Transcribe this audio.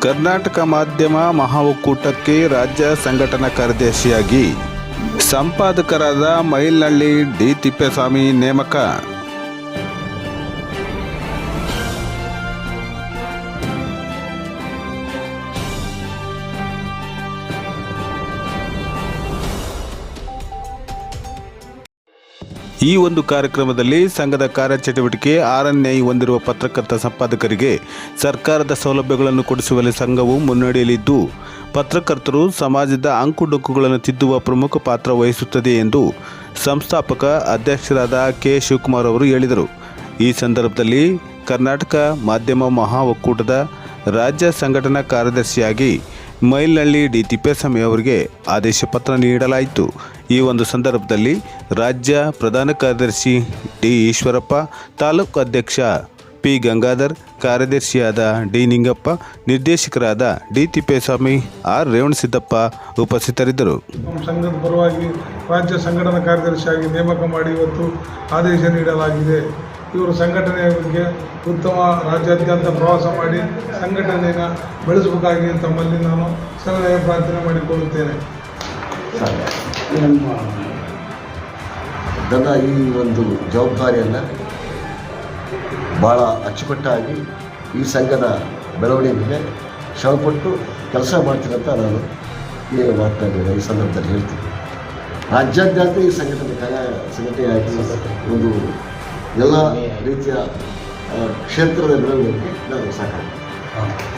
ಕರ್ನಾಟಕ ಮಾಧ್ಯಮ ಮಹಾ ಒಕ್ಕೂಟಕ್ಕೆ ರಾಜ್ಯ ಸಂಘಟನಾ ಕಾರ್ಯದರ್ಶಿಯಾಗಿ ಸಂಪಾದಕರಾದ ಮೈಲ್ನಳ್ಳಿ ಡಿ ತಿಪ್ಪೇಸ್ವಾಮಿ ನೇಮಕ. ಈ ಒಂದು ಕಾರ್ಯಕ್ರಮದಲ್ಲಿ ಸಂಘದ ಕಾರ್ಯಚಟುವಟಿಕೆ ಆರನ್ಯಾಯಿ ಹೊಂದಿರುವ ಪತ್ರಕರ್ತ ಸಂಪಾದಕರಿಗೆ ಸರ್ಕಾರದ ಸೌಲಭ್ಯಗಳನ್ನು ಕೊಡಿಸುವಲ್ಲಿ ಸಂಘವು ಮುನ್ನಡೆಯಲಿದ್ದು, ಪತ್ರಕರ್ತರು ಸಮಾಜದ ಅಂಕುಡೊಂಕುಗಳನ್ನು ತಿದ್ದುವ ಪ್ರಮುಖ ಪಾತ್ರ ವಹಿಸುತ್ತದೆ ಎಂದು ಸಂಸ್ಥಾಪಕ ಅಧ್ಯಕ್ಷರಾದ ಕೆ ಶಿವಕುಮಾರ್ ಅವರು ಹೇಳಿದರು. ಈ ಸಂದರ್ಭದಲ್ಲಿ ಕರ್ನಾಟಕ ಮಾಧ್ಯಮ ಮಹಾ ಒಕ್ಕೂಟದ ರಾಜ್ಯ ಸಂಘಟನಾ ಕಾರ್ಯದರ್ಶಿಯಾಗಿ ಮೈಲ್ನಳ್ಳಿ ಡಿ ತಿಪ್ಪೇಸ್ವಾಮಿ ಅವರಿಗೆ ಆದೇಶ ಪತ್ರ ನೀಡಲಾಯಿತು. ಈ ಒಂದು ಸಂದರ್ಭದಲ್ಲಿ ರಾಜ್ಯ ಪ್ರಧಾನ ಕಾರ್ಯದರ್ಶಿ ಡಿ ಈಶ್ವರಪ್ಪ, ತಾಲೂಕು ಅಧ್ಯಕ್ಷ ಪಿ ಗಂಗಾಧರ್, ಕಾರ್ಯದರ್ಶಿಯಾದ ಡಿ ನಿಂಗಪ್ಪ, ನಿರ್ದೇಶಕರಾದ ಡಿ ತಿಪ್ಪೇಸ್ವಾಮಿ, ಆರ್ ರೇವಣಸಿದ್ದಪ್ಪ ಉಪಸ್ಥಿತರಿದ್ದರು. ಸಂಘದ ಪರವಾಗಿ ರಾಜ್ಯ ಸಂಘಟನಾ ಕಾರ್ಯದರ್ಶಿಯಾಗಿ ನೇಮಕ ಮಾಡಿ ಇವತ್ತು ಆದೇಶ ನೀಡಲಾಗಿದೆ. ಇವರು ಸಂಘಟನೆಯ ಬಗ್ಗೆ ಉತ್ತಮ ರಾಜ್ಯಾದ್ಯಂತ ಪ್ರವಾಸ ಮಾಡಿ ಸಂಘಟನೆಯನ್ನು ಬೆಳೆಸಬೇಕಾಗಿ ತಮ್ಮಲ್ಲಿ ನಾನು ಸಲಹೆ ಪ್ರಾರ್ಥನೆ ಮಾಡಿಕೊಳ್ಳುತ್ತೇನೆ. ನನ್ನ ಈ ಒಂದು ಜವಾಬ್ದಾರಿಯನ್ನು ಭಾಳ ಅಚ್ಚುಕಟ್ಟಾಗಿ ಈ ಸಂಘದ ಬೆಳವಣಿಗೆಗೆ ಶ್ರಮಪಟ್ಟು ಕೆಲಸ ಮಾಡ್ತೀನಂತ ನಾನು ಏನು ಮಾತನಾಡಿದ್ದೇನೆ ಈ ಸಂದರ್ಭದಲ್ಲಿ ಹೇಳ್ತೀನಿ. ರಾಜ್ಯಾದ್ಯಂತ ಈ ಸಂಘಟನೆಯಾಗಿ ಒಂದು ಎಲ್ಲ ರೀತಿಯ ಕ್ಷೇತ್ರದ ಬೆಳವಣಿಗೆಗೆ ನಾನು ಸಾಕಾಗ್ತೀನಿ.